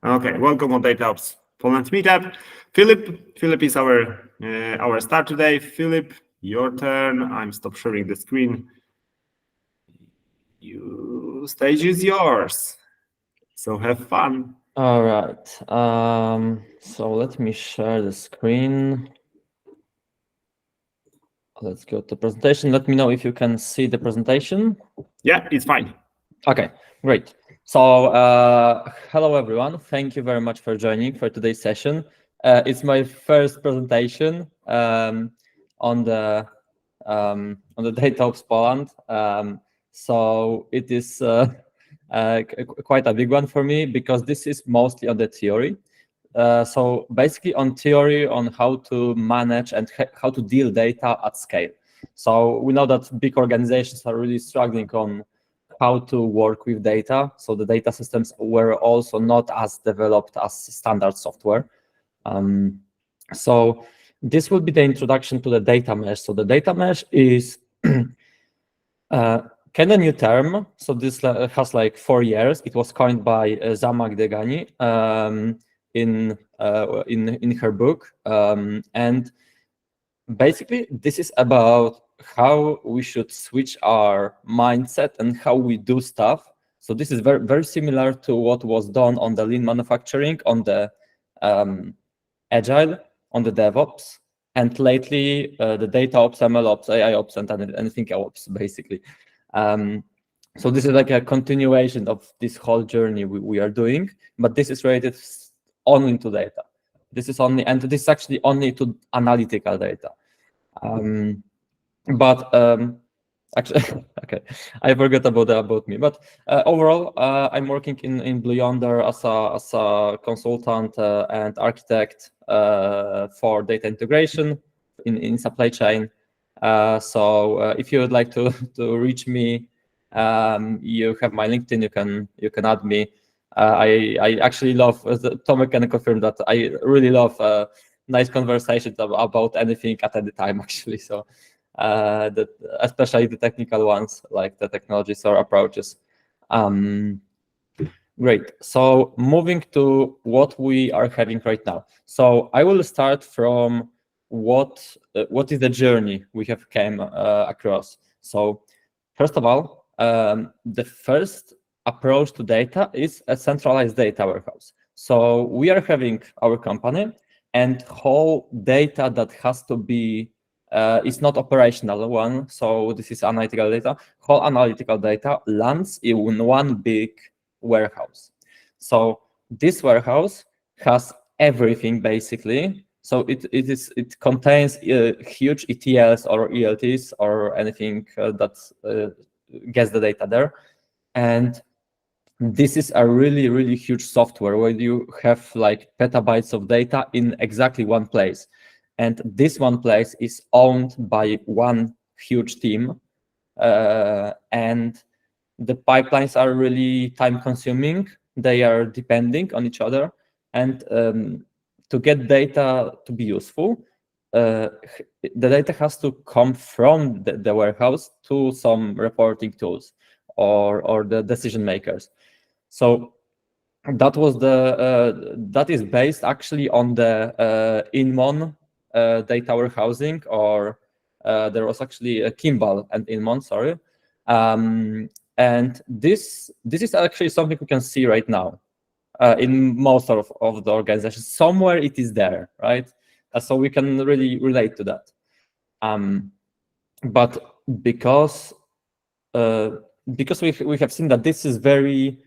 Okay, welcome on DataOps Poland meetup. Philip is our star today. Philip, your turn. I'm stop sharing the screen. Stage is yours. So have fun. All right. So let me share the screen. Let's go to presentation. Let me know if you can see the presentation. Yeah, it's fine. Okay, great. So hello everyone. Thank you very much for joining for today's session. It's my first presentation on the DataOps Poland. So it is quite a big one for me because this is mostly on the theory. So basically on theory on how to manage and how to deal data at scale. So we know that big organizations are really struggling on how to work with data. So the data systems were also not as developed as standard software. So this will be the introduction to the data mesh. So the data mesh is kind of new term. So this has like 4 years. It was coined by Zama Degani in her book, and basically this is about how we should switch our mindset and how we do stuff. So this is very similar to what was done on the lean manufacturing, on the agile, on the DevOps, and lately the data ops, ML ops, AI ops, and anything ops basically. So this is like a continuation of this whole journey we are doing, but this is related only to data. This is only, and this is actually only to analytical data. Actually, okay, I forgot about me. But overall, I'm working in Blue Yonder as a consultant and architect for data integration in supply chain. So if you would like to reach me, you have my LinkedIn. You can add me. I actually love. Tomek can confirm that I really love nice conversations about anything at any time. Actually, so that especially the technical ones, like the technologies or approaches. Great. So moving to what we are having right now. So I will start from what is the journey we have came across. So first of all, the first approach to data is a centralized data warehouse. So we are having our company, and whole data that has to be is not operational one. So this is analytical data. Whole analytical data lands in one big warehouse. So this warehouse has everything basically. So it contains huge ETLs or ELTs or anything that gets the data there, and this is a really huge software where you have like petabytes of data in exactly one place, and this one place is owned by one huge team, and the pipelines are really time consuming. They are depending on each other, and to get data to be useful, the data has to come from the warehouse to some reporting tools or the decision makers. So that was that is based actually on the Inmon data warehousing, or there was actually a Kimball and Inmon, sorry. And this is actually something we can see right now in most of the organizations. Somewhere it is there, right? So we can really relate to that. But because we have seen that this is very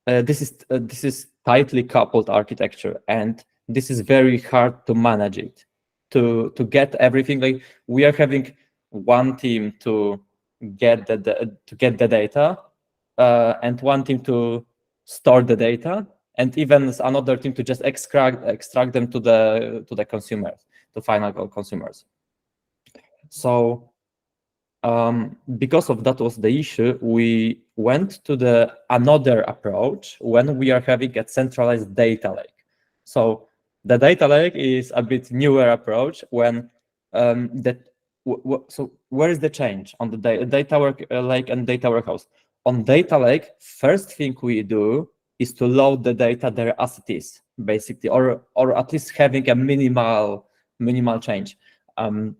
this is tightly coupled architecture, and this is very hard to manage it, to get everything. Like we are having one team to get the data, and one team to store the data, and even another team to just extract them to the consumers, to final consumers. So because of that was the issue, we went to the another approach when we are having a centralized data lake. So the data lake is a bit newer approach when so where is the change on the data lake and data warehouse? On data lake, first thing we do is to load the data there as it is, basically, or at least having a minimal change. And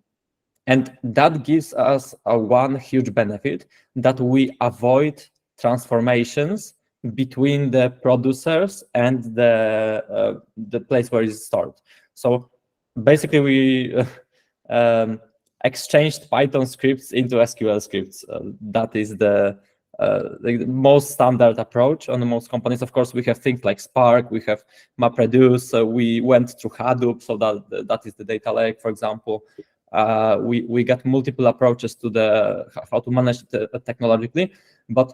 that gives us one huge benefit, that we avoid transformations between the producers and the place where it's stored. So basically, we exchanged Python scripts into SQL scripts. That is the most standard approach on the most companies. Of course, we have things like Spark, we have MapReduce, we went through Hadoop, so that is the data lake, for example. We got multiple approaches to how to manage it technologically, but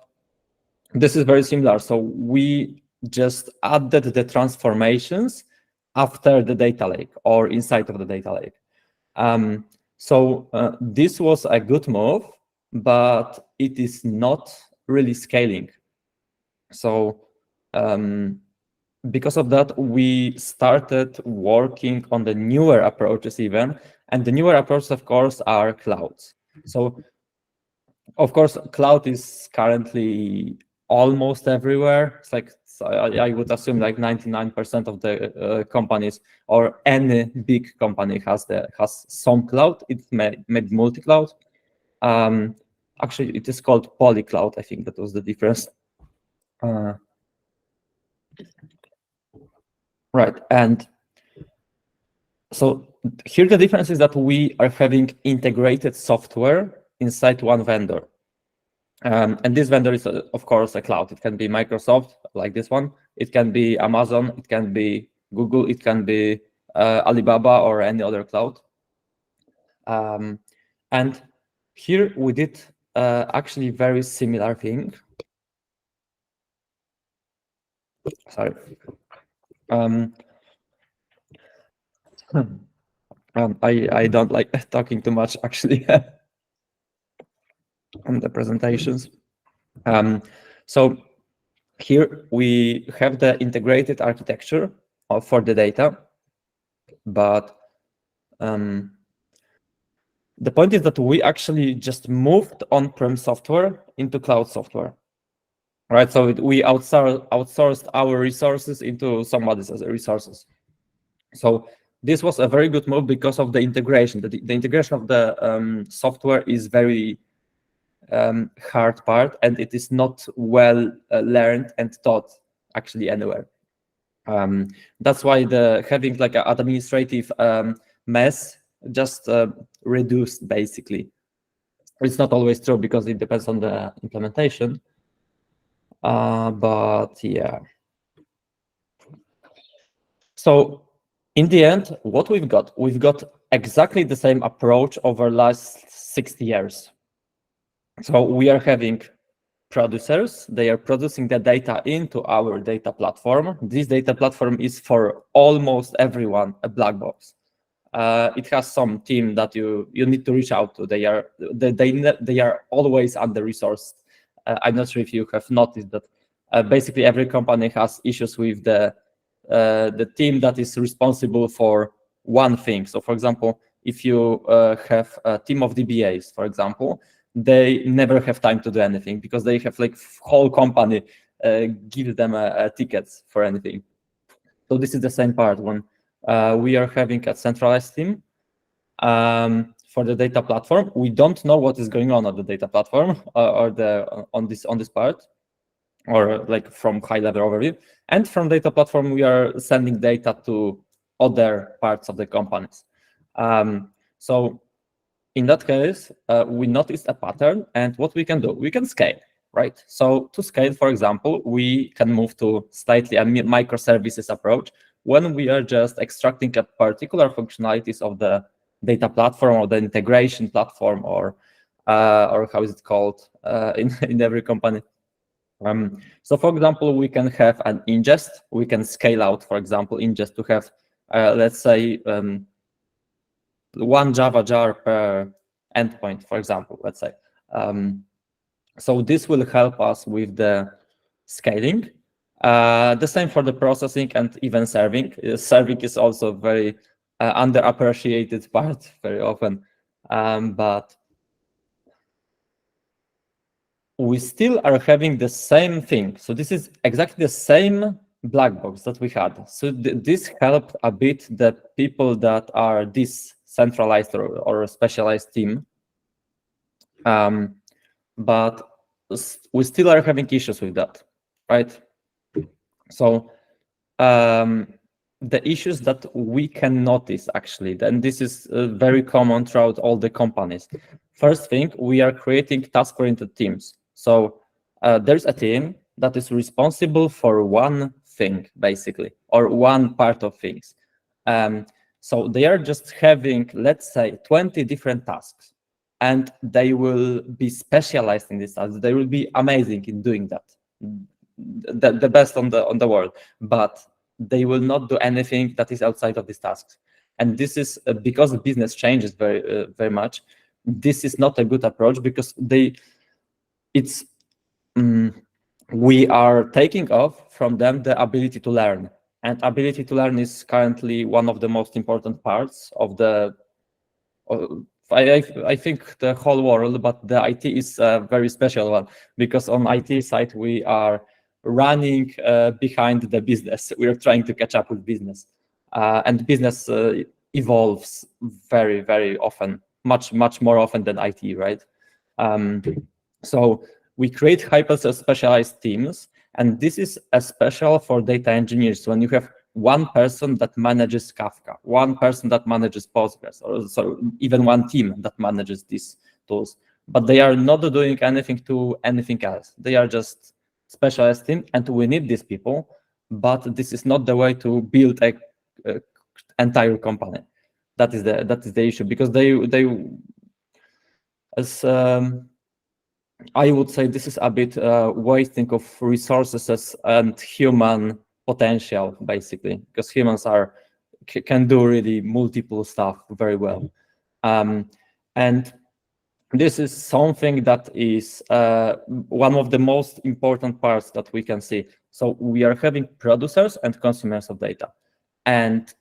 this is very similar. So we just added the transformations after the data lake or inside of the data lake. So this was a good move, but it is not really scaling. So because of that, we started working on the newer approaches even, and the newer approaches, of course, are clouds. So, of course, cloud is currently almost everywhere. It's like, so I would assume like 99% of the companies or any big company has some cloud. It's made multi-cloud. Actually, it is called polycloud. I think that was the difference. Right, and so here the difference is that we are having integrated software inside one vendor. And this vendor is, of course, a cloud. It can be Microsoft, like this one. It can be Amazon. It can be Google. It can be Alibaba or any other cloud. And here we did actually very similar thing. Sorry. I don't like talking too much, actually, on the presentations. So here we have the integrated architecture for the data, but the point is that we actually just moved on-prem software into cloud software, right? So we outsourced our resources into somebody else's resources. So this was a very good move because of the integration. The integration of the software is very hard part, and it is not well learned and taught actually anywhere. That's why having like an administrative mess just reduced, basically. It's not always true because it depends on the implementation, but yeah. So in the end, what we've got exactly the same approach over last 60 years. So we are having producers. They are producing the data into our data platform. This data platform is for almost everyone a black box. It has some team that you need to reach out to. They are always under-resourced. I'm not sure if you have noticed that basically every company has issues with the team that is responsible for one thing. So, for example, if you have a team of DBAs, for example, they never have time to do anything because they have like whole company give them tickets for anything. So this is the same part when we are having a centralized team for the data platform. We don't know what is going on at the data platform on this part, or like from high level overview. And from data platform, we are sending data to other parts of the companies. So in that case, we noticed a pattern, and what we can do, we can scale, right? So to scale, for example, we can move to slightly a microservices approach when we are just extracting a particular functionalities of the data platform or the integration platform, or how is it called in every company. So for example, we can have an ingest. We can scale out, for example, ingest to have, let's say, one Java jar per endpoint, for example, let's say. So this will help us with the scaling. The same for the processing and even serving. Serving is also very underappreciated part very often. But we still are having the same thing. So this is exactly the same black box that we had. So this helped a bit the people that are this centralized or specialized team. But we still are having issues with that, right? So the issues that we can notice, actually, and this is very common throughout all the companies. First thing, we are creating task-oriented teams. So there's a team that is responsible for one thing, basically, or one part of things. So they are just having, let's say, 20 different tasks, and they will be specialized in these tasks. They will be amazing in doing that, the best on the world, but they will not do anything that is outside of these tasks. And this is because the business changes very much. This is not a good approach, because we are taking off from them the ability to learn. And ability to learn is currently one of the most important parts of the, I think, the whole world, but the IT is a very special one, because on IT side, we are running behind the business. We are trying to catch up with business. And business evolves very often, much more often than IT, right? So we create hyper-specialized teams, and this is especial for data engineers. When you have one person that manages Kafka, one person that manages Postgres, or so even one team that manages these tools, but they are not doing anything to anything else. They are just specialized team, and we need these people, but this is not the way to build a entire company. That is the issue, because they as I would say, this is a bit wasting of resources and human potential, basically, because humans can do really multiple stuff very well. And this is something that is one of the most important parts that we can see. So we are having producers and consumers of data. And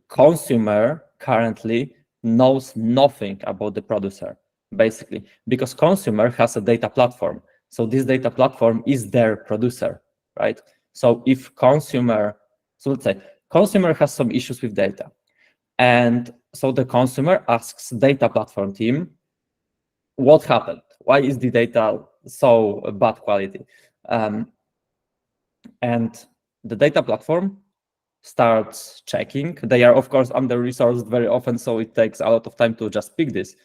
consumer currently knows nothing about the producer, basically, because consumer has a data platform. So this data platform is their producer, right? So if consumer, so let's say consumer has some issues with data, and so the consumer asks data platform team, what happened? Why is the data so bad quality? And the data platform starts checking. They are, of course, under-resourced very often, so it takes a lot of time to just pick this.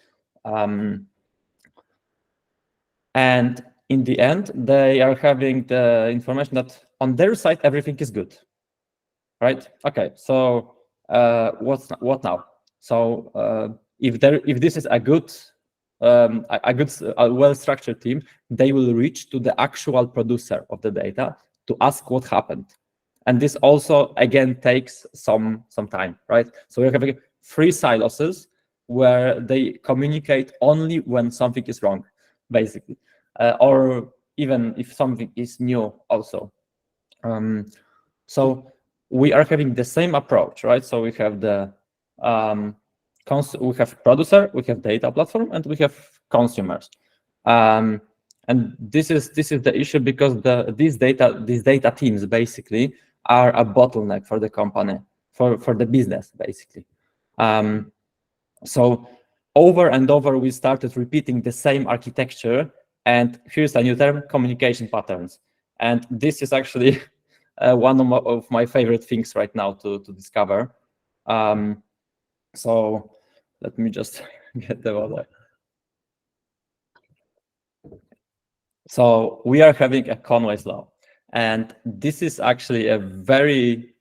And in the end, they are having the information that on their side, everything is good, right? Okay, so what now? So if this is a good, well-structured team, they will reach to the actual producer of the data to ask what happened. And this also, again, takes some time, right? So we're having 3 silos where they communicate only when something is wrong, basically, or even if something is new also. So we are having the same approach, right? So we have the we have producer, we have data platform, and we have consumers. And this is the issue, because these data teams basically are a bottleneck for the company, for the business, basically. So over and over, we started repeating the same architecture, and here's a new term: communication patterns. And this is actually one of my favorite things right now to discover. So let me just get the order. So we are having a Conways Law, and this is actually a very,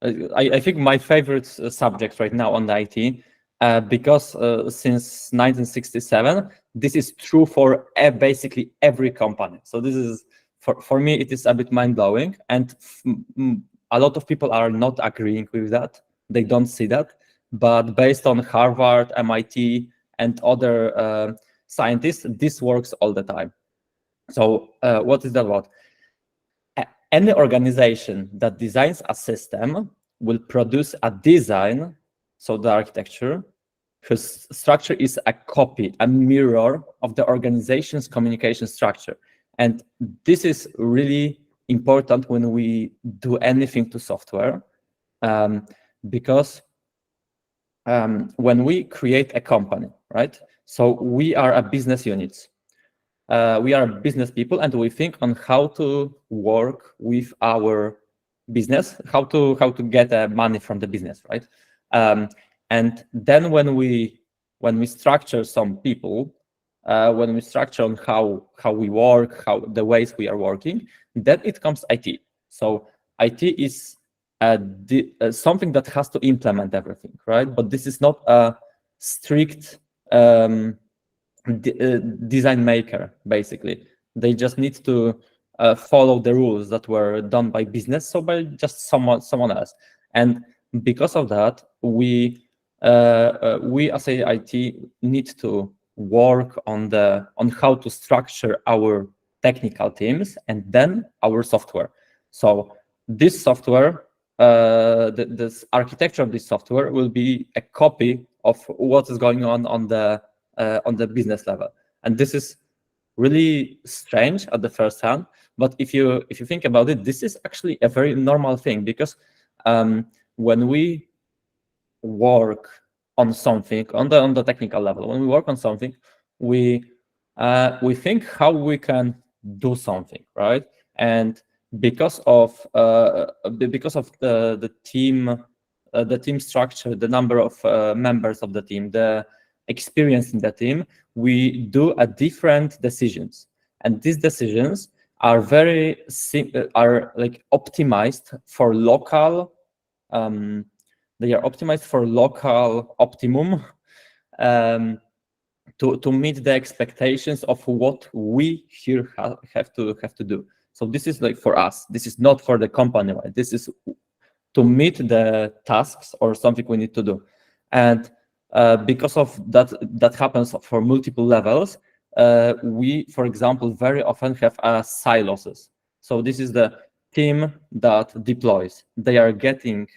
I think, my favorite subject right now on the IT, because since 1967, this is true for basically every company. So this is, for me, it is a bit mind-blowing, and a lot of people are not agreeing with that. They don't see that, but based on Harvard, MIT, and other scientists, this works all the time. So what is that about? Any organization that designs a system will produce a design, so the architecture, whose structure is a copy, a mirror of the organization's communication structure. And this is really important when we do anything to software, because when we create a company, right? So we are a business unit. We are business people, and we think on how to work with our business, how to get money from the business, right? And then when we structure some people, when we structure on how we work, how the ways we are working, then it comes IT. So IT is something that has to implement everything, right? But this is not a strict design maker, basically. They just need to follow the rules that were done by business, so by just someone else. And because of that, we as a IT need to work on how to structure our technical teams and then our software. So this software, this architecture of this software will be a copy of what is going on the business level. And this is really strange at the first hand, but if you think about it, this is actually a very normal thing, because when we work on something on the technical level, when we work on something, we think how we can do something, right? And because of the team structure, the number of members of the team, the experience in the team, we do a different decisions, and these decisions are like optimized for local. They are optimized for local optimum, to meet the expectations of what we here have to do. So this is like for us. This is not for the company, right? This is to meet the tasks or something we need to do, and because of that happens for multiple levels. We, for example, very often have silos. So this is the team that deploys. They are getting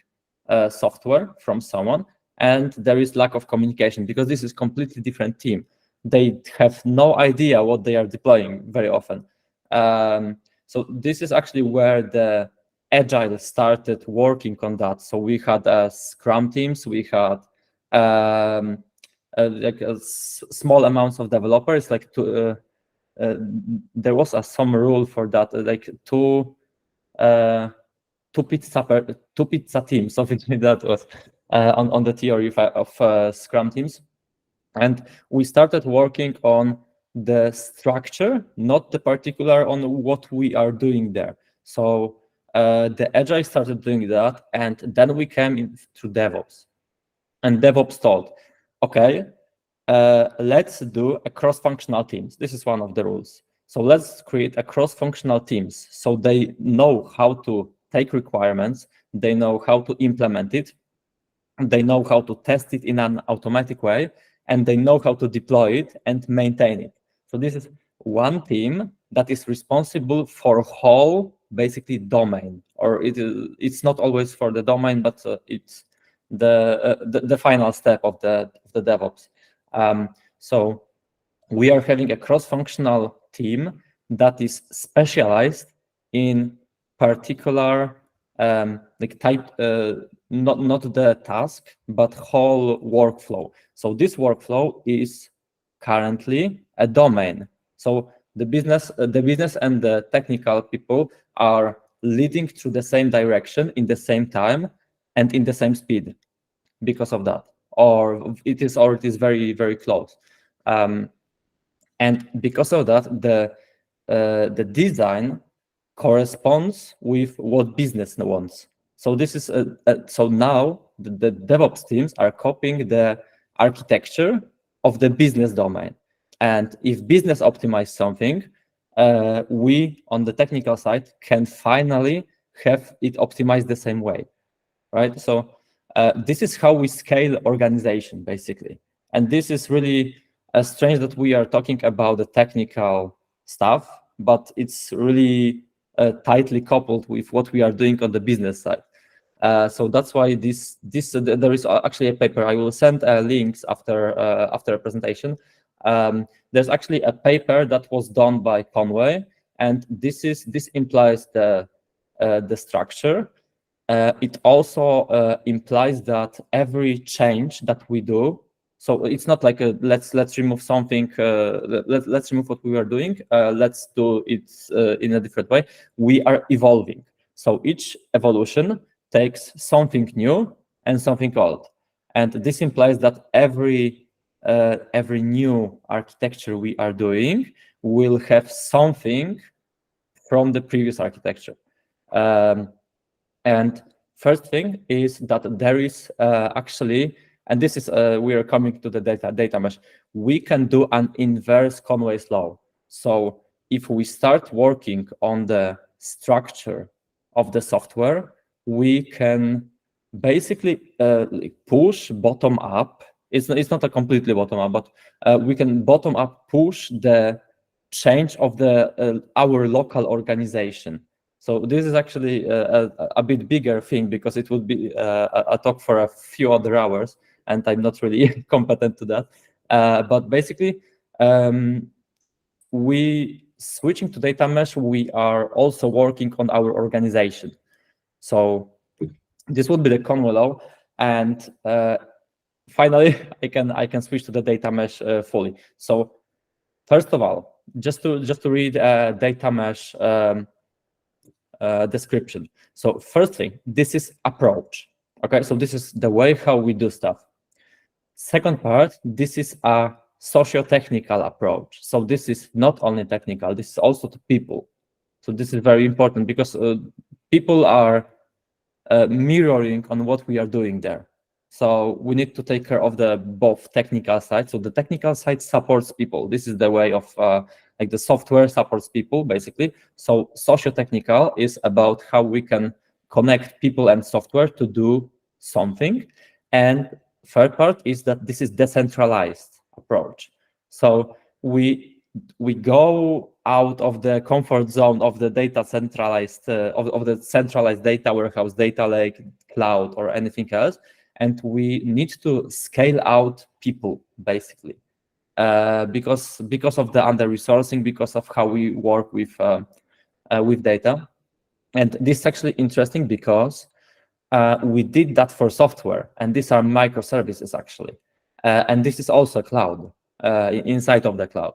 software from someone, and there is lack of communication because this is completely different team. They have no idea what they are deploying very often. So this is actually where the Agile started working on that. So we had Scrum teams, we had small amounts of developers, like there was some rule for that, like two pizza teams, something like that was on the theory of Scrum teams. And we started working on the structure, not the particular on what we are doing there. So the Agile started doing that, and then we came in through DevOps. And DevOps told, okay, let's do a cross-functional teams. This is one of the rules. So let's create a cross-functional teams, so they know how to take requirements, they know how to implement it, they know how to test it in an automatic way, and they know how to deploy it and maintain it. So this is one team that is responsible for whole, basically, domain, or it's not always for the domain, but it's the final step of the DevOps. So we are having a cross-functional team that is specialized in particular like type, not the task, but whole workflow. So this workflow is currently a domain. So the business and the technical people are leading through the same direction in the same time and in the same speed because of that, or it is very, very close. And because of that, the design corresponds with what business wants. So this is so now the DevOps teams are copying the architecture of the business domain. And if business optimize something, we on the technical side can finally have it optimized the same way, right? So this is how we scale organization, basically. And this is really strange that we are talking about the technical stuff, but it's really tightly coupled with what we are doing on the business side. So that's why there is actually a paper. I will send links after a presentation. There's actually a paper that was done by Conway, and this implies the structure. It also implies that every change that we do, so it's not like let's remove something, let's remove what we were doing, let's do it in a different way. We are evolving. So each evolution takes something new and something old. And this implies that every new architecture we are doing will have something from the previous architecture. And first thing is that there is actually, and this is we are coming to the data mesh. We can do an inverse Conway's law. So if we start working on the structure of the software, we can basically push bottom up. It's not a completely bottom up, but we can bottom up push the change of the our local organization. So this is actually a bit bigger thing, because it would be a talk for a few other hours, and I'm not really competent to that. But basically, we switching to data mesh, we are also working on our organization. So this would be the Conway law, and finally, I can switch to the data mesh fully. So first of all, just to read data mesh description. So first thing, this is approach. Okay, so this is the way how we do stuff. Second part, this is a sociotechnical approach. So this is not only technical, this is also to people. So this is very important, because people are mirroring on what we are doing there. So we need to take care of the both technical side. So the technical side supports people. This is the way of like the software supports people, basically. So socio-technical is about how we can connect people and software to do something. And third part is that this is decentralized approach. So we go out of the comfort zone of the data centralized of the centralized data warehouse, data lake, cloud, or anything else, and we need to scale out people, basically, because of the under-resourcing, because of how we work with data. And this is actually interesting, because we did that for software, and these are microservices, actually. And this is also cloud, inside of the cloud.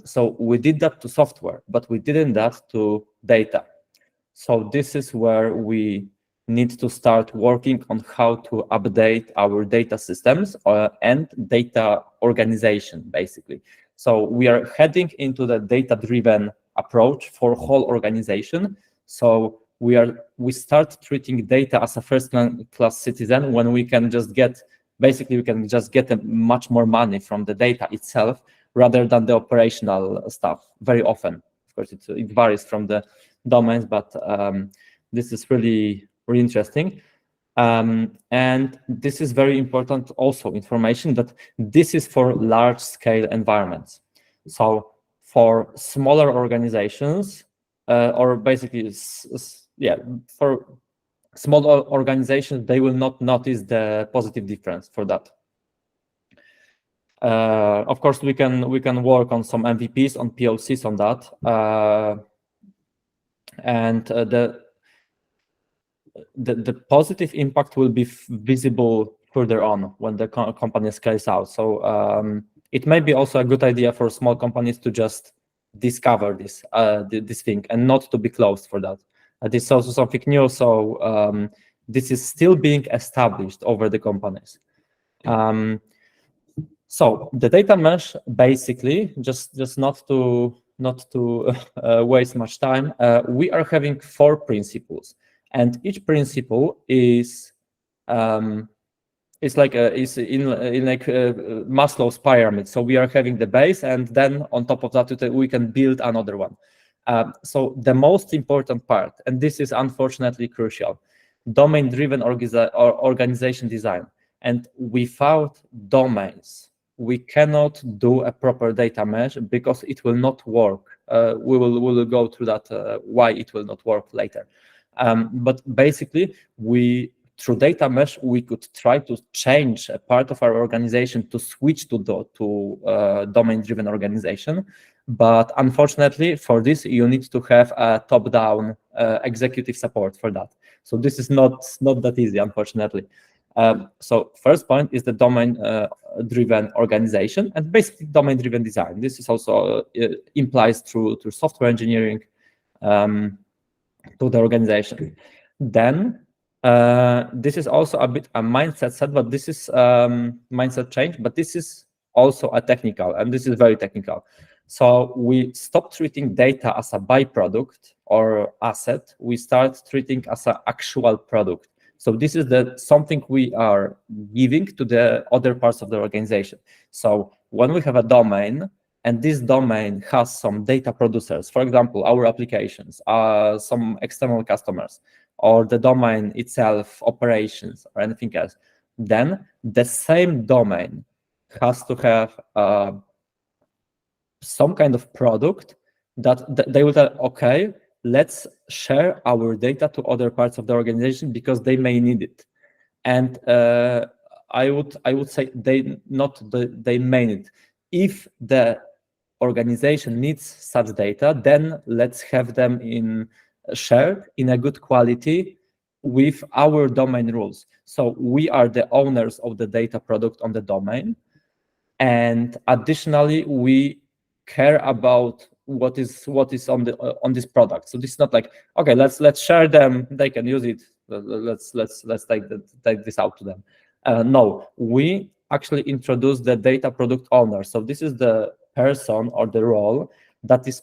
So we did that to software, but we didn't that to data. So this is where we need to start working on how to update our data systems and data organization, basically. So we are heading into the data-driven approach for whole organization. So we start treating data as a first-class citizen, when we can just get, basically we can just get much more money from the data itself, rather than the operational stuff. Very often, of course, it varies from the domains, but this is really interesting. And this is very important also information, that this is for large scale environments. So for smaller organizations, or basically, for smaller organizations, they will not notice the positive difference for that. Of course, we can work on some MVPs, on POCs on that, and the positive impact will be visible further on when the company scales out. So it may be also a good idea for small companies to just discover this thing, and not to be closed for that. This is also something new. So this is still being established over the companies. So the data mesh, basically, just not to waste much time, we are having 4 principles, and each principle is like Maslow's pyramid. So we are having the base, and then on top of that we can build another one. So the most important part, and this is unfortunately crucial, domain-driven organization design. And without domains, we cannot do a proper data mesh, because it will not work. We will go through that, why it will not work later. But basically, through data mesh, we could try to change a part of our organization to switch to domain-driven organization. But unfortunately, for this, you need to have a top-down executive support for that. So this is not that easy, unfortunately. So first point is the domain-driven organization and basically domain-driven design. This is also implies through software engineering to the organization. Then this is also a bit a mindset set, but this is mindset change, but this is also a technical, and this is very technical. So we stop treating data as a byproduct or asset. We start treating as an actual product. So this is something we are giving to the other parts of the organization. So when we have a domain, and this domain has some data producers, for example, our applications, some external customers, or the domain itself, operations, or anything else, then the same domain has to have some kind of product that they will tell, okay, let's share our data to other parts of the organization because they may need it. And I would say they may need it. If the organization needs such data, then let's have them shared in a good quality with our domain rules. So we are the owners of the data product on the domain, and additionally we care about what is on this product. So this is not like, okay, let's share them, they can use it, let's take this out to them. No, we actually introduce the data product owner. So this is the person or the role that's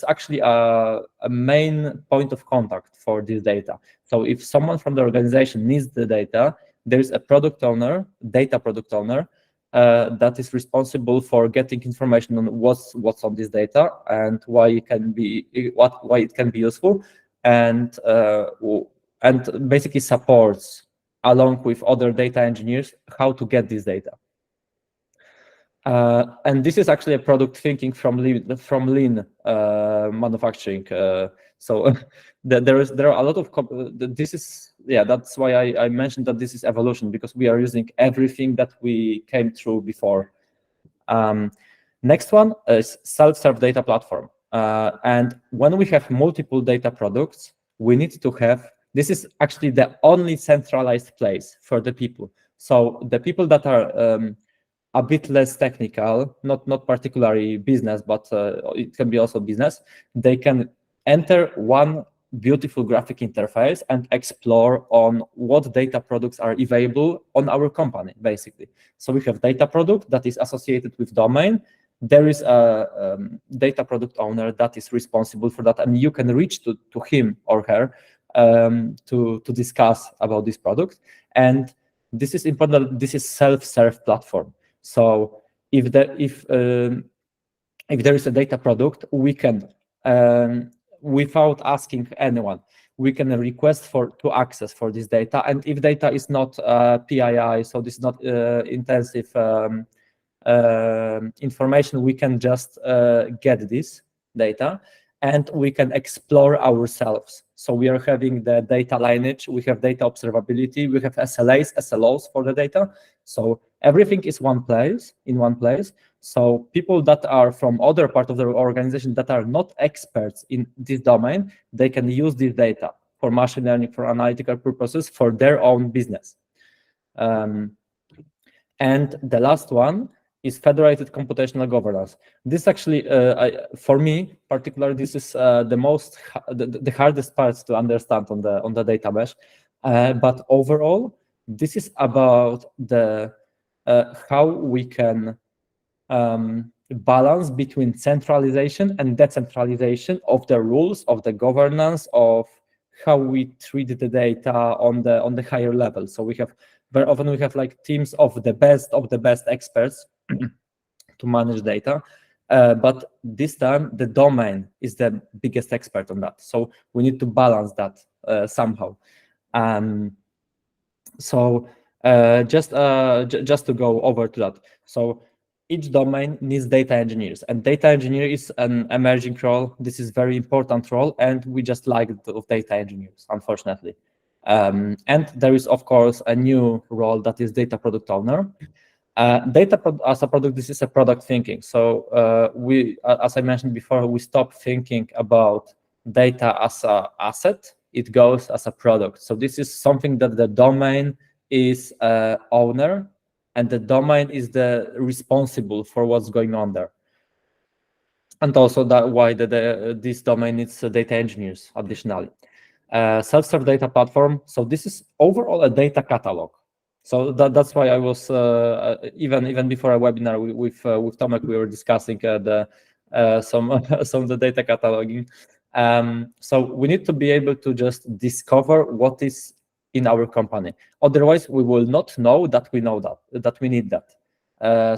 actually a main point of contact for this data. So if someone from the organization needs the data, there's a product owner, data product owner, that is responsible for getting information on what's on this data and why it can be useful, and basically supports along with other data engineers how to get this data. And this is actually a product thinking from lean manufacturing. So there are a lot of that's why I mentioned that this is evolution, because we are using everything that we came through before. Next one is self-serve data platform. And when we have multiple data products, we need to have, this is actually the only centralized place for the people. So the people that are a bit less technical, not particularly business, but it can be also business, they can enter one beautiful graphic interface and explore on what data products are available on our company, basically. So we have data product that is associated with domain. There is a data product owner that is responsible for that, and you can reach to him or her to discuss about this product. And this is important. This is self-serve platform. So if there is a data product, we can, without asking anyone, we can request to access for this data. And if data is not PII, so this is not intensive information, we can just get this data and we can explore ourselves. So we are having the data lineage, we have data observability, we have SLAs, SLOs for the data. So everything is in one place. So people that are from other part of the organization that are not experts in this domain, they can use this data for machine learning, for analytical purposes, for their own business. And the last one is federated computational governance. This actually, for me, particularly, this is the hardest parts to understand on the data mesh. But overall, this is about how we can balance between centralization and decentralization of the rules, of the governance, of how we treat the data on the higher level. So very often we have like teams of the best experts to manage data, but this time the domain is the biggest expert on that. So we need to balance that somehow. So just to go over to that. So each domain needs data engineers, and data engineer is an emerging role. This is very important role, and we just lack of data engineers, unfortunately. And there is, of course, a new role that is data product owner. As a product, this is a product thinking. So we, as I mentioned before, we stop thinking about data as an asset. It goes as a product. So this is something that the domain is owner, and the domain is the responsible for what's going on there. And also that why this domain needs data engineers additionally. Self-serve data platform. So this is overall a data catalog. So that's why I was even before a webinar with Tomek, we were discussing some of the data cataloging. So we need to be able to just discover what is in our company. Otherwise, we will not know that we need that.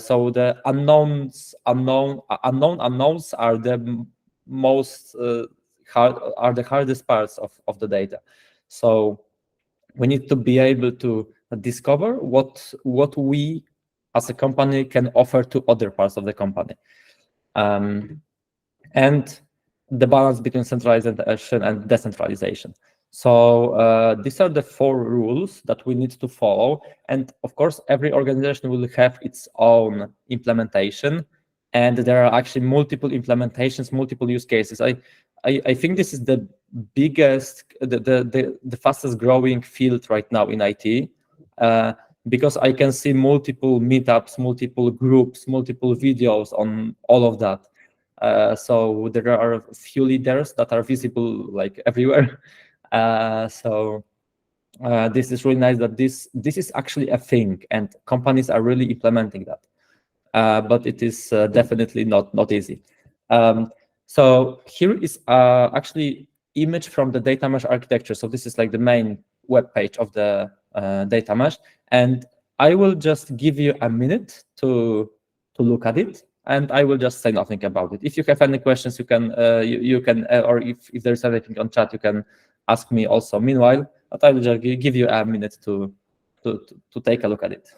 So the unknown unknowns are the most the hardest parts of the data. So we need to be able to discover what we as a company can offer to other parts of the company. And the balance between centralization and decentralization. So these are the 4 rules that we need to follow. And of course, every organization will have its own implementation. And there are actually multiple implementations, multiple use cases. I think this is the biggest, the fastest growing field right now in IT, because I can see multiple meetups, multiple groups, multiple videos on all of that. So there are a few leaders that are visible like everywhere. So this is really nice that this is actually a thing, and companies are really implementing that. But it is definitely not easy. So here is actually image from the data mesh architecture. So this is like the main web page of the data mesh, and I will just give you a minute to look at it, and I will just say nothing about it. If you have any questions, you can you can, or if there's anything on chat, you can ask me also. Meanwhile, but I will just give you a minute to take a look at it.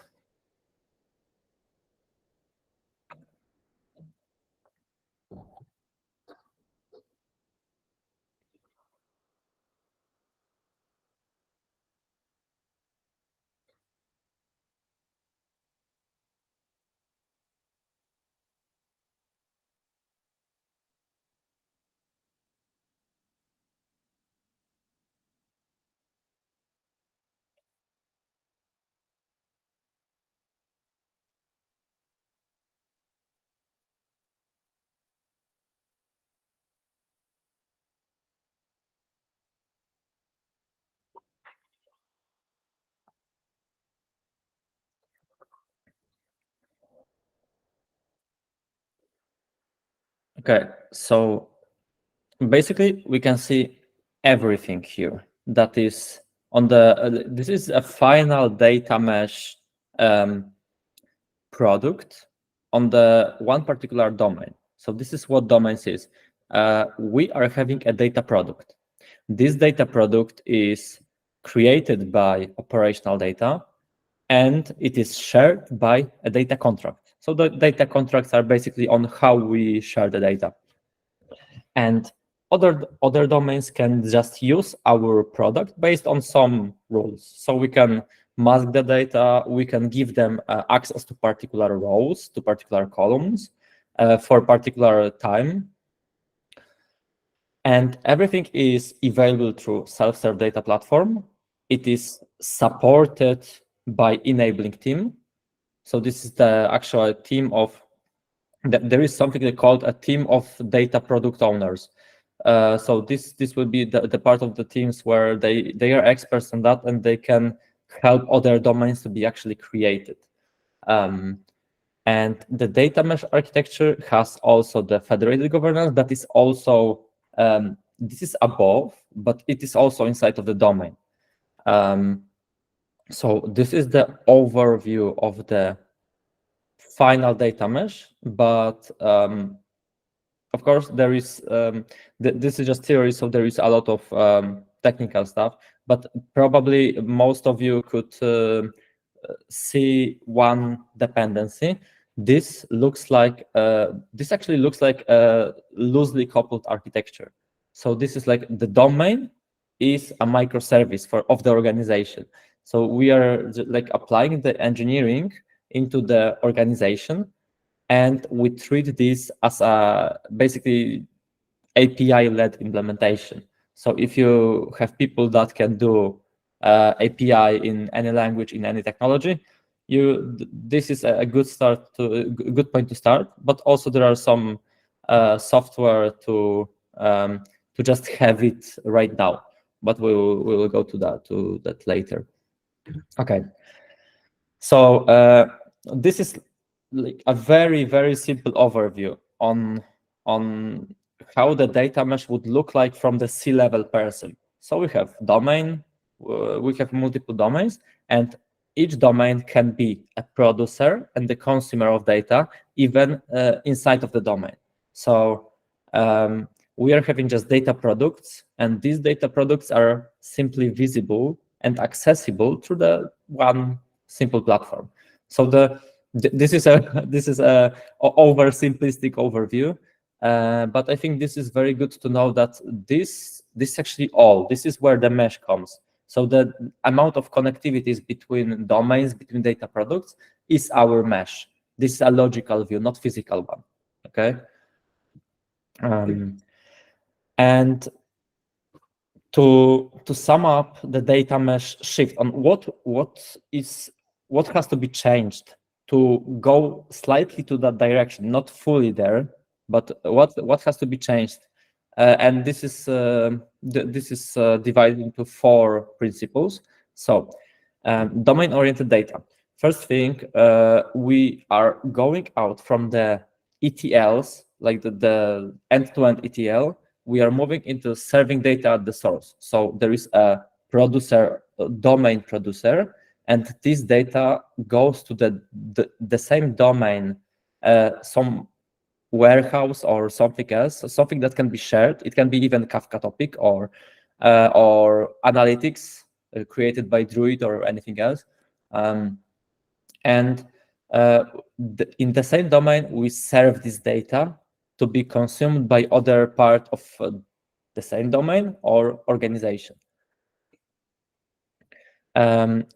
Okay, so basically we can see everything here that is on the this is a final data mesh product on the one particular domain. So this is what domains is. We are having a data product. This data product is created by operational data, and it is shared by a data contract. So the data contracts are basically on how we share the data. And other domains can just use our product based on some rules. So we can mask the data, we can give them access to particular rows, to particular columns for particular time. And everything is available through Selfserve data platform. It is supported by enabling team. So this is the actual team of, there is something called a team of data product owners. So this will be the part of the teams where they are experts on that, and they can help other domains to be actually created. And the data mesh architecture has also the federated governance that is also, this is above, but it is also inside of the domain. So this is the overview of the final data mesh, but of course there is, this is just theory, so there is a lot of technical stuff, but probably most of you could see one dependency. this looks like this actually looks like a loosely coupled architecture. So this is like the domain is a microservice of the organization. So we are like applying the engineering into the organization, and we treat this as a basically API-led implementation. So if you have people that can do API in any language, in any technology, this is a good good point to start. But also there are some software to just have it right now. But we will go to that later. Okay. So this is like a very simple overview on how the data mesh would look like from the C-level person. So we have domain, we have multiple domains, and each domain can be a producer and the consumer of data, even inside of the domain. So we are having just data products, and these data products are simply visible and accessible through the one simple platform. So this is a oversimplistic overview, but I think this is very good to know that this actually this is where the mesh comes. So the amount of connectivities between domains, between data products, is our mesh. This is a logical view, not physical one. Okay, and to sum up the data mesh shift on what has to be changed to go slightly to that direction, not fully there, but what has to be changed, and this is divided into 4 principles. So domain-oriented data. First thing, we are going out from the ETLs, like the end-to-end ETL. We are moving into serving data at the source. So there is a producer, a domain producer, and this data goes to the same domain, some warehouse or something else, something that can be shared. It can be even Kafka topic or analytics created by Druid or anything else. In the same domain, we serve this data to be consumed by other part of the same domain or organization.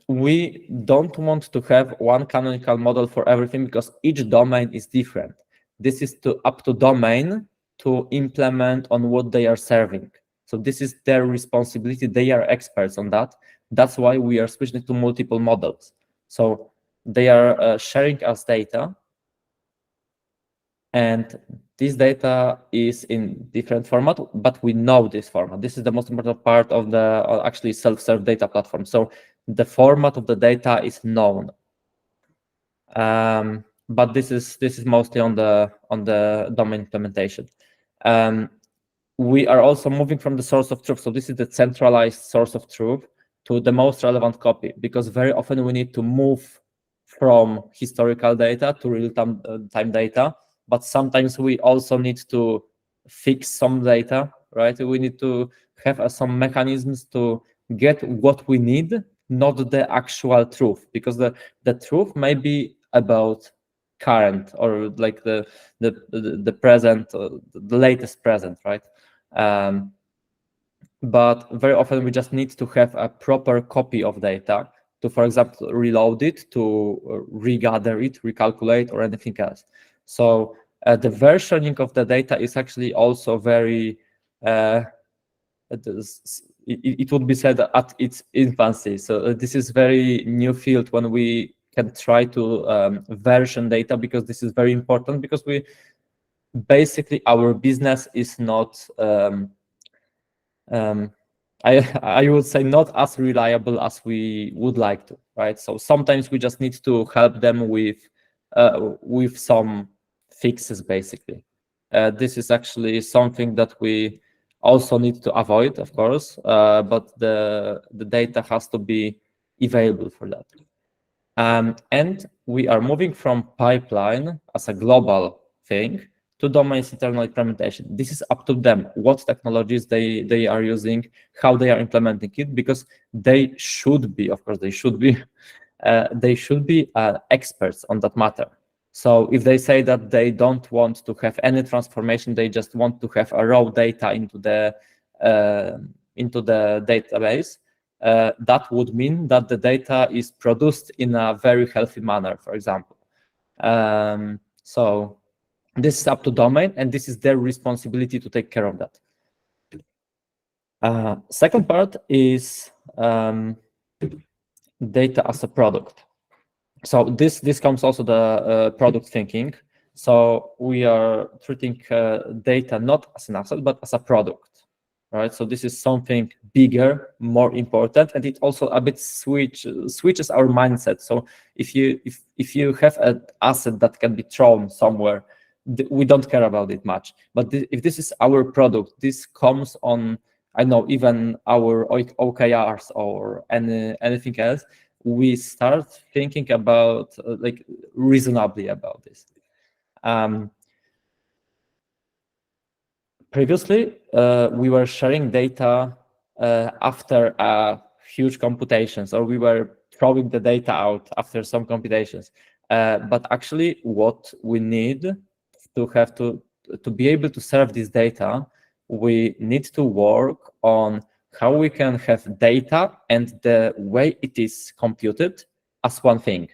We don't want to have one canonical model for everything because each domain is different. This is up to domain to implement on what they are serving. So this is their responsibility. They are experts on that. That's why we are switching to multiple models. So they are sharing us data, and this data is in different format, but we know this format. This is the most important part of the actually self-serve data platform. So the format of the data is known, but this is mostly on the domain implementation. We are also moving from the source of truth. So this is the centralized source of truth to the most relevant copy, because very often we need to move from historical data to real-time data. But sometimes we also need to fix some data, right? We need to have some mechanisms to get what we need, not the actual truth, because the truth may be about current or like the present, the latest present, right? But very often we just need to have a proper copy of data to, for example, reload it, to regather it, recalculate, or anything else. So the versioning of the data is actually also very, it would be said at its infancy. So this is very new field when we can try to version data, because this is very important, because we basically, our business is not, I would say, not as reliable as we would like to, right? So sometimes we just need to help them with some fixes, basically. This is actually something that we also need to avoid, of course, but the data has to be available for that. And we are moving from pipeline as a global thing to domain's internal implementation. This is up to them, what technologies they are using, how they are implementing it, because they should be, of course, they should be experts on that matter. So if they say that they don't want to have any transformation, they just want to have a raw data into the database, that would mean that the data is produced in a very healthy manner, for example. So this is up to domain, and this is their responsibility to take care of that. Second part is data as a product. So this comes also the product thinking. So we are treating data not as an asset, but as a product, right? So this is something bigger, more important, and it also a bit switches our mindset. So if you have an asset that can be thrown somewhere, we don't care about it much. But if this is our product, this comes on, I know, even our OKRs or anything else, we start thinking about like reasonably about this. Previously, we were sharing data after huge computations, or we were throwing the data out after some computations. But actually, what we need to be able to serve this data, we need to work on how we can have data and the way it is computed as one thing.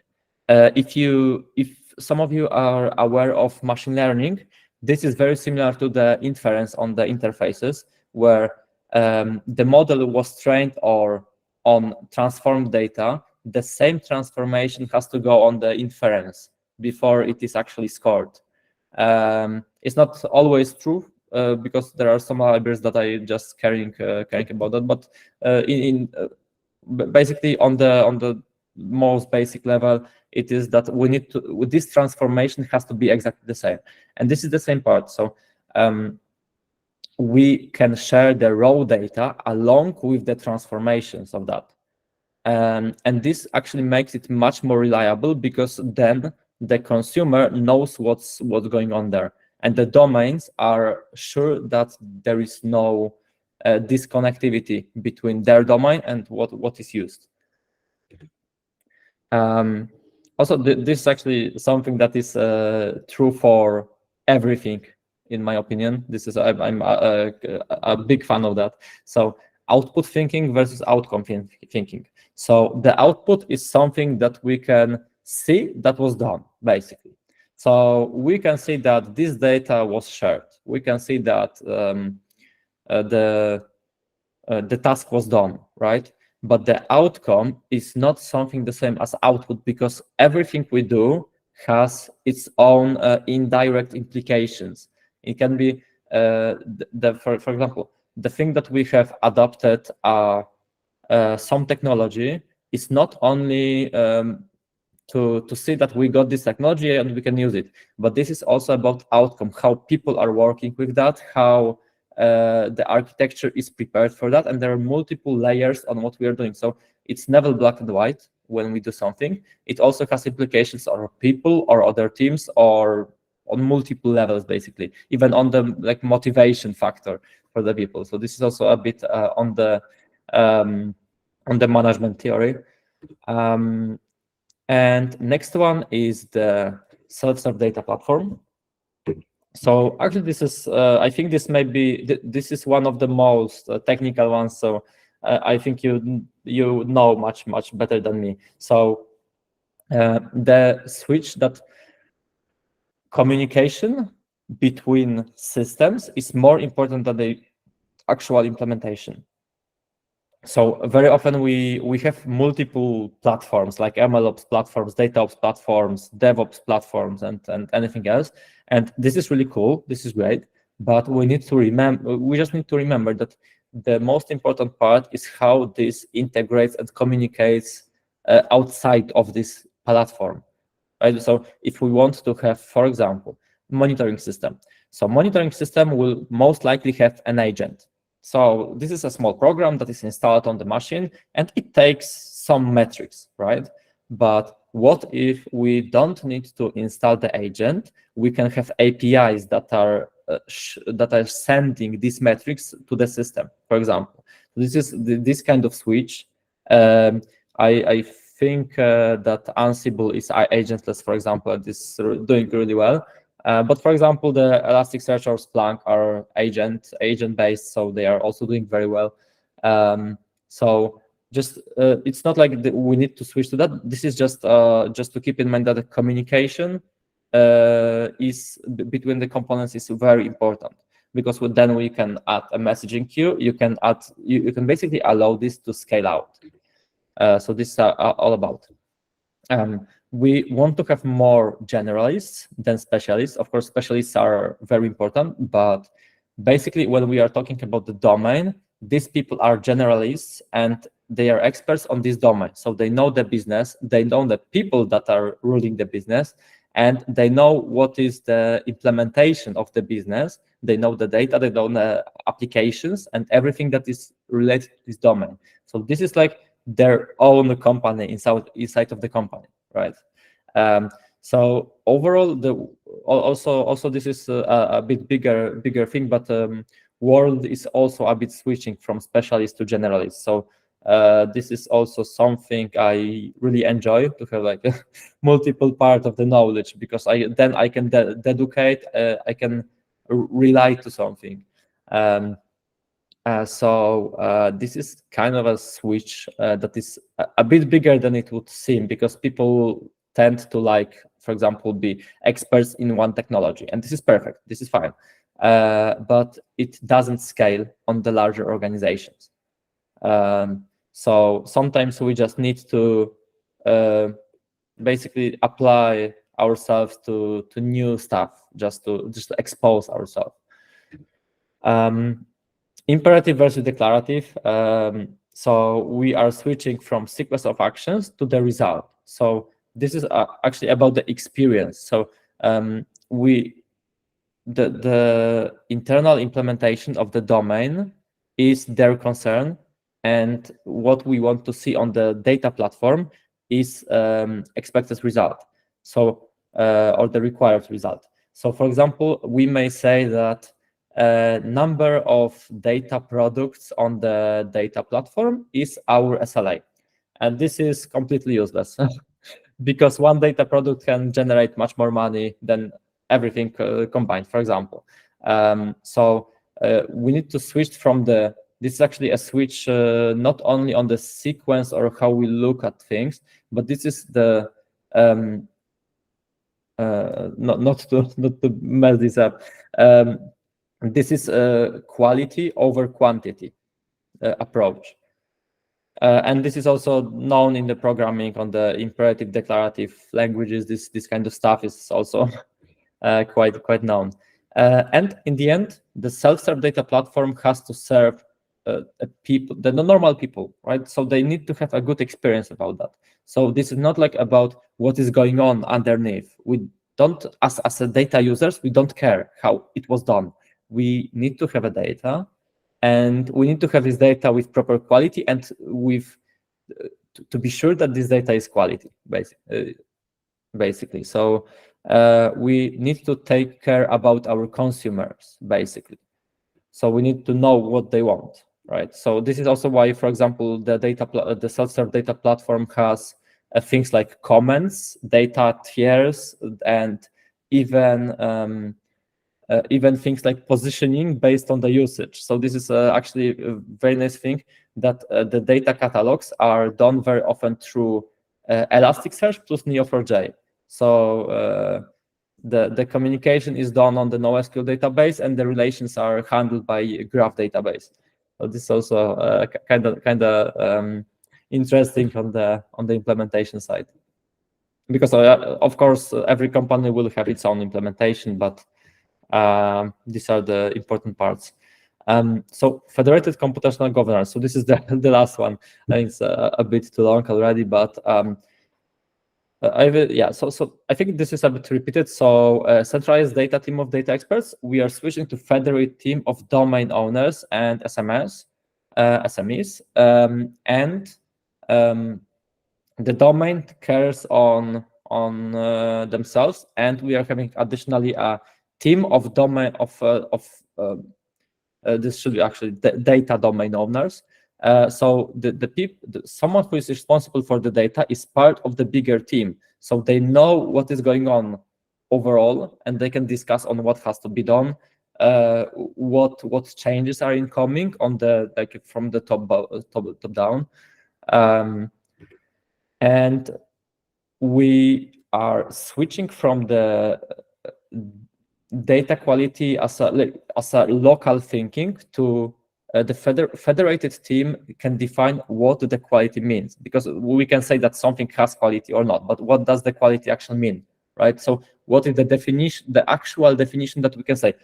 If some of you are aware of machine learning, this is very similar to the inference on the interfaces, where the model was trained or on transformed data. The same transformation has to go on the inference before it is actually scored. It's not always true, because there are some libraries that I just caring about that, but basically on the most basic level, it is that we need to, this transformation has to be exactly the same, and this is the same part. So we can share the raw data along with the transformations of that, and this actually makes it much more reliable, because then the consumer knows what's going on there, and the domains are sure that there is no disconnectivity between their domain and what is used. Also, this is actually something that is true for everything, in my opinion. This is I'm a big fan of that. So output thinking versus outcome thinking. So the output is something that we can see that was done, basically. So we can see that this data was shared. We can see that the task was done, right? But the outcome is not something the same as output, because everything we do has its own indirect implications. It can be, for example, the thing that we have adopted some technology is not only to see that we got this technology and we can use it, but this is also about outcome, how people are working with that, how the architecture is prepared for that, and there are multiple layers on what we are doing. So it's never black and white when we do something. It also has implications on people or other teams, or on multiple levels, basically, even on the motivation factor for the people. So this is also a bit on the management theory. And next one is the Selfserve data platform. So actually, this is I think this this is one of the most technical ones. So I think you know much better than me. So the switch that communication between systems is more important than the actual implementation. So very often we have multiple platforms, like MLOps platforms, DataOps platforms, DevOps platforms, and anything else. And this is really cool. This is great. But we need to remember. We just need to remember that the most important part is how this integrates and communicates outside of this platform. Right? So if we want to have, for example, monitoring system. So monitoring system will most likely have an agent. So this is a small program that is installed on the machine, and it takes some metrics, right? But what if we don't need to install the agent? We can have APIs that are sending these metrics to the system, for example. This is this kind of switch. I think that Ansible is agentless, for example, and is doing really well. But for example, the Elasticsearch or Splunk are agent-based, so they are also doing very well. So just it's not like we need to switch to that. This is just to keep in mind that the communication is between the components is very important, because then we can add a messaging queue. You can basically allow this to scale out. So this is all about. We want to have more generalists than specialists. Of course, specialists are very important, but basically when we are talking about the domain, these people are generalists and they are experts on this domain. So they know the business, they know the people that are ruling the business, and they know what is the implementation of the business. They know the data, they know the applications and everything that is related to this domain. So this is like their own company inside of the company, right? So overall, also this is a bit bigger thing, but world is also a bit switching from specialists to generalists. So this is also something I really enjoy, to have like a multiple part of the knowledge, because I can dedicate, I can rely to something. So this is kind of a switch that is a bit bigger than it would seem, because people tend to, like, for example, be experts in one technology, and this is perfect, this is fine, but it doesn't scale on the larger organizations. So sometimes we just need to basically apply ourselves to new stuff, just to expose ourselves. Imperative versus declarative. So we are switching from sequence of actions to the result. So this is actually about the experience. So the internal implementation of the domain is their concern, and what we want to see on the data platform is expected result. So or the required result. So for example, we may say that number of data products on the data platform is our SLA. And this is completely useless because one data product can generate much more money than everything combined, for example. So we need to switch from this is actually a switch not only on the sequence or how we look at things, but this is the not to mess this up. This is a quality over quantity approach. And this is also known in the programming on the imperative declarative languages. This kind of stuff is also quite known. And in the end, the self-serve data platform has to serve people, the normal people, right? So they need to have a good experience about that. So this is not like about what is going on underneath. We don't, as a data users, we don't care how it was done. We need to have a data, and we need to have this data with proper quality and with to be sure that this data is quality, basically. So we need to take care about our consumers, basically. So we need to know what they want, right? So this is also why, for example, the self-serve data platform has things like comments, data tiers, and even things like positioning based on the usage. So this is actually a very nice thing, that the data catalogs are done very often through Elasticsearch plus Neo4j. So the communication is done on the NoSQL database, and the relations are handled by graph database. So this is also kind of interesting on the implementation side, because of course every company will have its own implementation, but these are the important parts. So federated computational governance. So this is the last one. I think it's a bit too long already, but so I think this is a bit repeated. So centralized data team of data experts. We are switching to federated team of domain owners and SMEs, and the domain cares on themselves, and we are having additionally a team of domain this should be actually data domain owners, So someone who is responsible for the data is part of the bigger team. So they know what is going on overall, and they can discuss on what has to be done, what changes are incoming on the from the top down, and we are switching from the data quality as a local thinking to the federated team can define what the quality means, because we can say that something has quality or not, but what does the quality actually mean, right? So what is the definition, the actual definition that we can say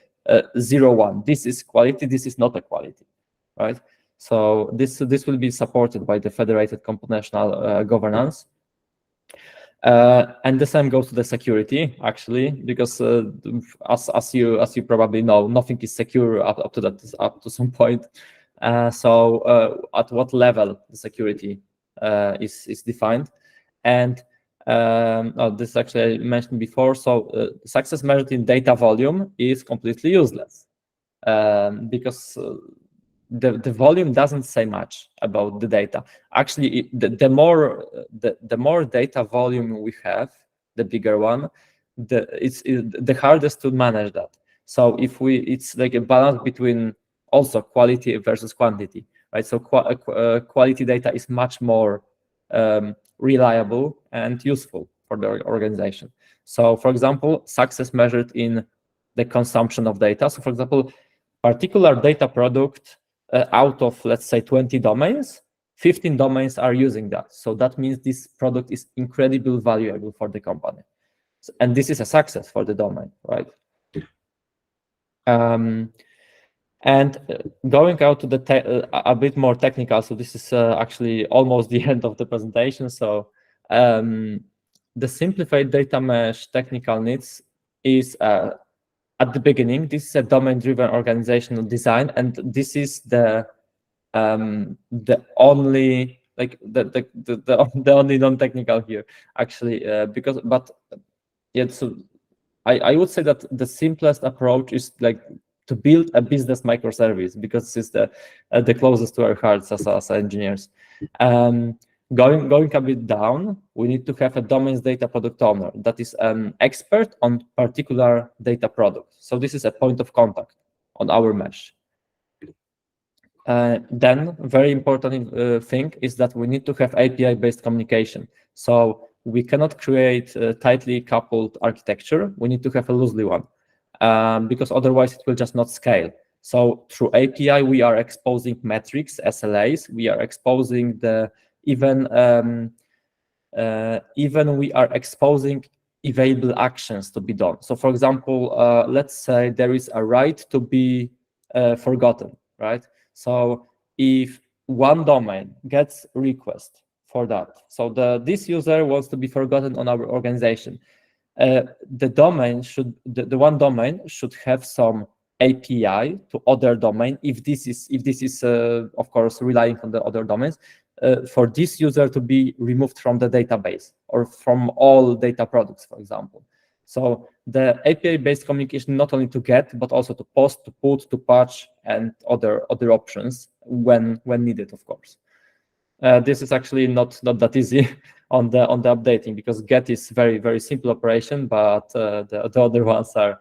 0, 1, this is quality, this is not a quality, right? So this will be supported by the federated computational governance. And the same goes to the security, actually, because as you probably know, nothing is secure up to some point. So at what level the security is defined, and this actually I mentioned before. So success measured in data volume is completely useless, because the volume doesn't say much about the data. Actually, the more data volume we have, the bigger one, it's the hardest to manage that. So it's like a balance between also quality versus quantity, right? So quality data is much more reliable and useful for the organization. So, for example, success measured in the consumption of data. So, for example, particular data product out of, let's say, 20 domains, 15 domains are using that. So that means this product is incredibly valuable for the company. And this is a success for the domain, right? And going out to the a bit more technical, so this is actually almost the end of the presentation. So the simplified data mesh technical needs is at the beginning, this is a domain-driven organizational design, and this is the only the only non-technical here, actually, so I would say that the simplest approach is like to build a business microservice, because it's the closest to our hearts as engineers. Going a bit down, we need to have a domains data product owner that is an expert on particular data product. So this is a point of contact on our mesh. Then very important thing is that we need to have API-based communication. So we cannot create a tightly coupled architecture. We need to have a loosely one, because otherwise it will just not scale. So through API, we are exposing metrics, SLAs. We are exposing even we are exposing available actions to be done. So, for example, let's say there is a right to be forgotten, right? So if one domain gets request for that, so this user wants to be forgotten on our organization, the one domain should have some API to other domain if this is of course relying on the other domains, for this user to be removed from the database or from all data products, for example. So the API-based communication not only to get, but also to post, to put, to patch, and other options when needed, of course. This is actually not that easy on the updating, because get is very, very simple operation, but the other ones are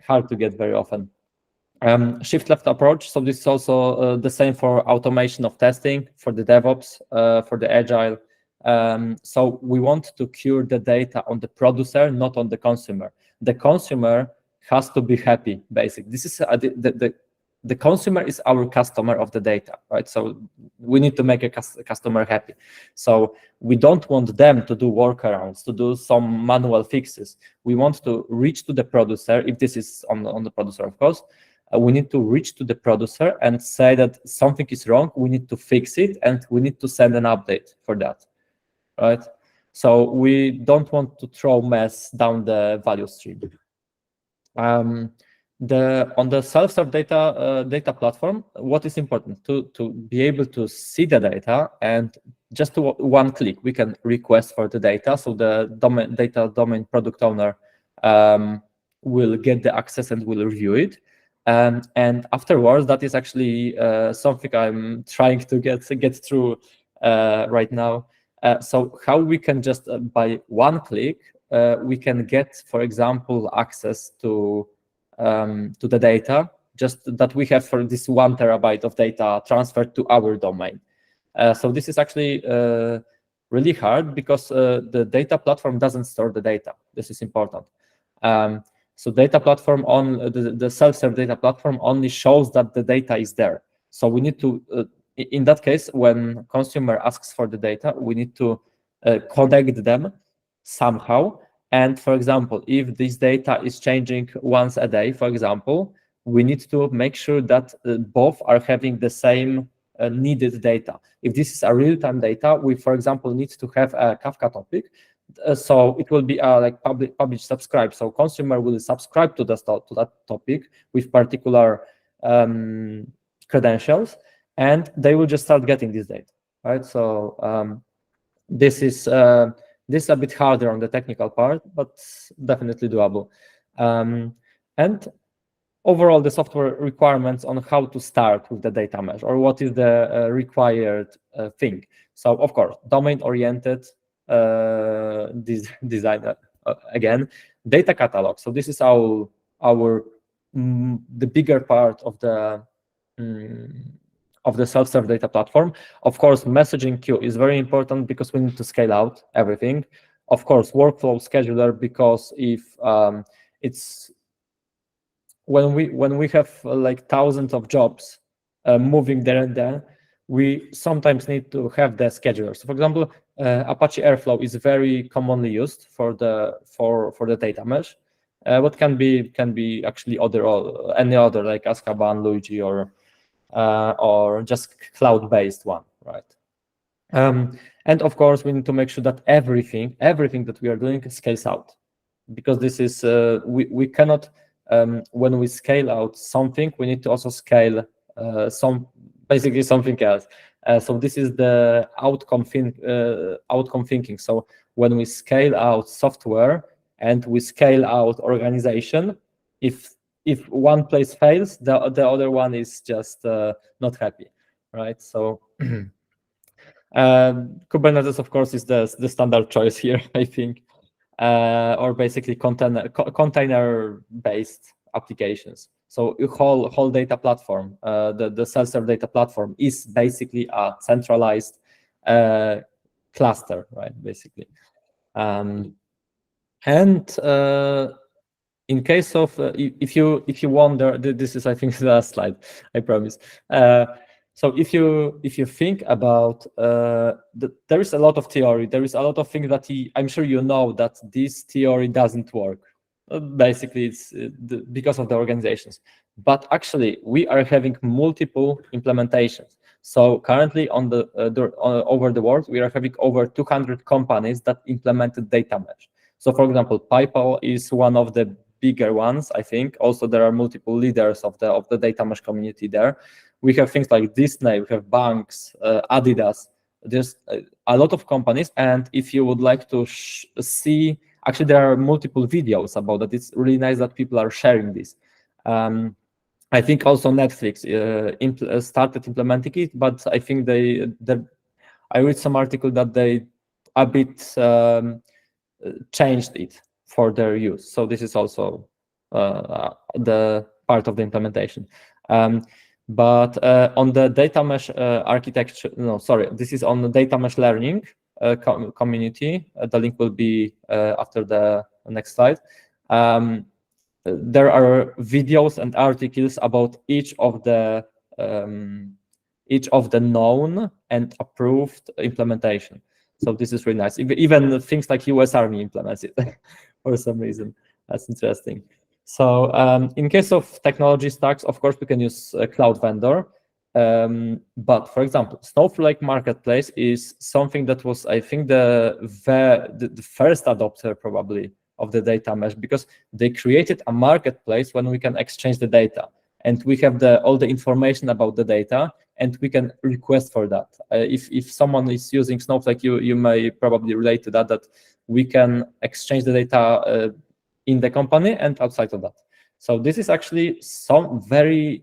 hard to get very often. Shift left approach. So this is also the same for automation of testing, for the DevOps, for the agile. So we want to cure the data on the producer, not on the consumer. The consumer has to be happy, basically. This is the consumer is our customer of the data, right? So we need to make a customer happy. So we don't want them to do workarounds, to do some manual fixes. We want to reach to the producer, if this is on the producer, of course. We need to reach to the producer and say that something is wrong, we need to fix it, and we need to send an update for that, right? So we don't want to throw mess down the value stream. On the self-serve data platform, what is important to be able to see the data, and just to one click we can request for the data. So the domain product owner will get the access and will review it. And afterwards, that is actually something I'm trying to get through right now. So how we can just by one click we can get, for example, access to the data, just that we have for this 1 terabyte of data transferred to our domain. So this is actually really hard because the data platform doesn't store the data. This is important. So data platform on the self-serve data platform only shows that the data is there. So we need to, in that case, when consumer asks for the data, we need to connect them somehow. And for example, if this data is changing once a day, for example, we need to make sure that both are having the same needed data. If this is a real-time data, we, for example, need to have a Kafka topic. So it will be like publish, subscribe. So consumer will subscribe to that topic with particular credentials, and they will just start getting this data, right? So this is a bit harder on the technical part, but definitely doable. And overall, the software requirements on how to start with the data mesh, or what is the required thing. So of course, domain-oriented design again, data catalog. So this is our the bigger part of the self-serve data platform. Of course, messaging queue is very important because we need to scale out everything. Of course, workflow scheduler, because if it's when we have like thousands of jobs moving there and there, we sometimes need to have the scheduler. So for example, Apache Airflow is very commonly used for the data mesh. What can be actually any other like Azkaban, Luigi, or just cloud-based one, right? And of course, we need to make sure that everything that we are doing scales out, because this is we cannot when we scale out something, we need to also scale basically something else. So this is the outcome thinking. So when we scale out software and we scale out organization, if one place fails, the other one is just not happy, right? So Kubernetes, of course, is the standard choice here, I think, or basically container-based applications. So the whole data platform, the self-serve data platform, is basically a centralized cluster, right? Basically, and in case of if you wonder, this is, I think, the last slide, I promise. So if you think about there is a lot of theory, there is a lot of things that I'm sure you know that this theory doesn't work. Basically, it's because of the organizations. But actually, we are having multiple implementations. So currently, over the world, we are having over 200 companies that implemented data mesh. So, for example, PayPal is one of the bigger ones, I think. Also, there are multiple leaders of the data mesh community there. We have things like Disney, we have banks, Adidas. There's a lot of companies, and if you would like to see, actually there are multiple videos about that. It's really nice that people are sharing this. I think also Netflix started implementing it, but I think I read some article that they a bit changed it for their use. So this is also the part of the implementation. But on the data mesh architecture, this is on the data mesh learning community. The link will be after the next slide. There are videos and articles about each of the known and approved implementation. So this is really nice. Even things like US Army implements it for some reason. That's interesting. So in case of technology stacks, of course, we can use a cloud vendor. But for example, Snowflake Marketplace is something that was, I think, the first adopter probably of the data mesh, because they created a marketplace when we can exchange the data, and we have all the information about the data, and we can request for that. If someone is using Snowflake, you may probably relate to that we can exchange the data in the company and outside of that. So this is actually some very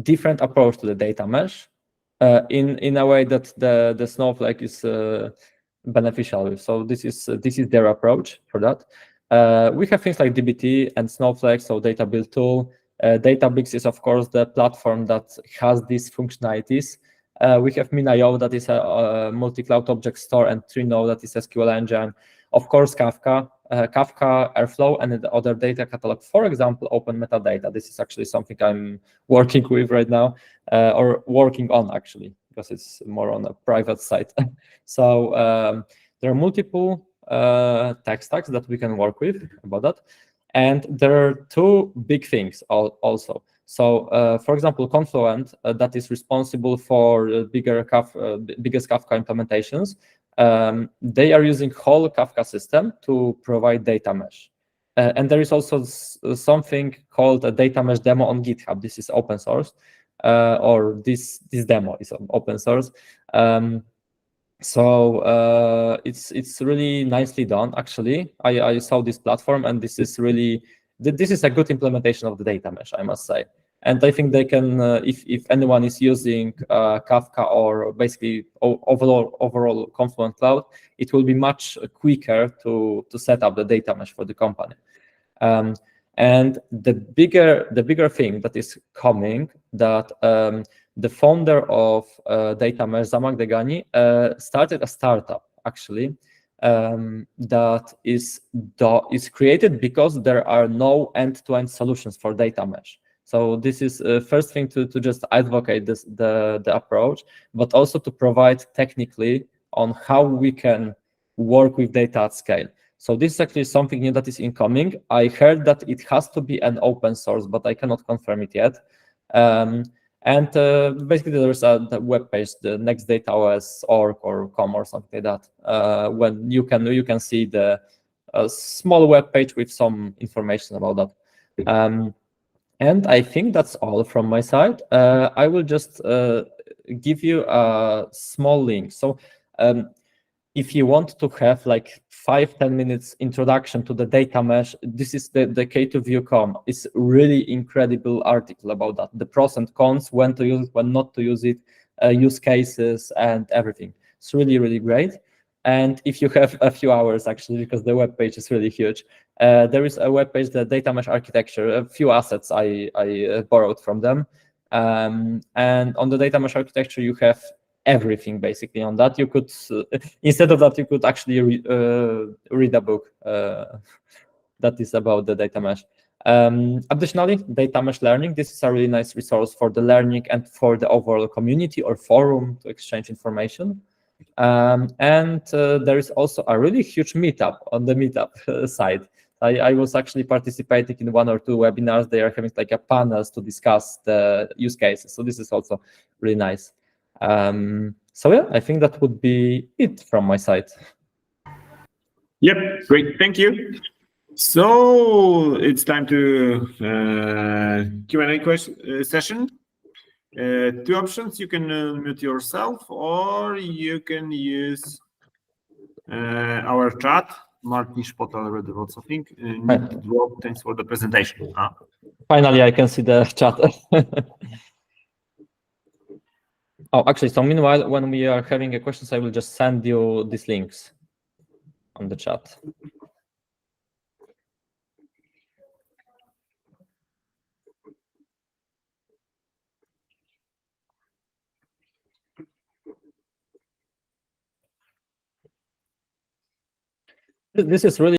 different approach to the data mesh, in a way that the Snowflake is beneficial with. So this is their approach for that. We have things like dbt and Snowflake, so data build tool. Databricks is of course the platform that has these functionalities. We have MinIO, that is a multi-cloud object store, and Trino, that is SQL engine. Of course, Kafka, Airflow, and the other data catalog. For example, Open Metadata. This is actually something I'm working with right now, or working on actually, because it's more on a private site. So there are multiple tech stacks that we can work with about that. And there are two big things also. So, for example, Confluent, that is responsible for biggest Kafka implementations. They are using whole Kafka system to provide data mesh. And there is also something called a data mesh demo on GitHub. This is open source, or this demo is open source. So it's really nicely done. Actually, I saw this platform, and this is a good implementation of the data mesh, I must say. And I think they can, if anyone is using Kafka or basically overall Confluent Cloud, it will be much quicker to set up the data mesh for the company. And the bigger thing that is coming, that the founder of Data Mesh, Zamak Degani, started a startup actually, that is created because there are no end-to-end solutions for data mesh. So this is first thing to just advocate the approach, but also to provide technically on how we can work with data at scale. So this is actually something new that is incoming. I heard that it has to be an open source, but I cannot confirm it yet. And basically, there's the web page, the nextdataOS.org or com or something like that, when you can see the small web page with some information about that. And I think that's all from my side. I will just give you a small link. So if you want to have like 5-10 minutes introduction to the data mesh, this is the K2View.com. It's really incredible article about that, the pros and cons, when to use it, when not to use it, use cases and everything. It's really, really great. And if you have a few hours, actually, because the web page is really huge, there is a web page, the data mesh architecture, a few assets I borrowed from them. And on the data mesh architecture, you have everything basically on that. You could, instead of that, you could actually read a book that is about the data mesh. Additionally, data mesh learning, this is a really nice resource for the learning and for the overall community or forum to exchange information. And there is also a really huge meetup on the meetup side. I was actually participating in 1 or 2 webinars. They are having like a panels to discuss the use cases. So this is also really nice. So yeah, I think that would be it from my side. Yep, great, thank you. So it's time to Q&A session. 2 options: you can mute yourself, or you can use our chat. Martin Spot already wrote something. Thanks for the presentation. Finally, I can see the chat. Oh, actually, so meanwhile, when we are having a questions, I will just send you these links on the chat. This is really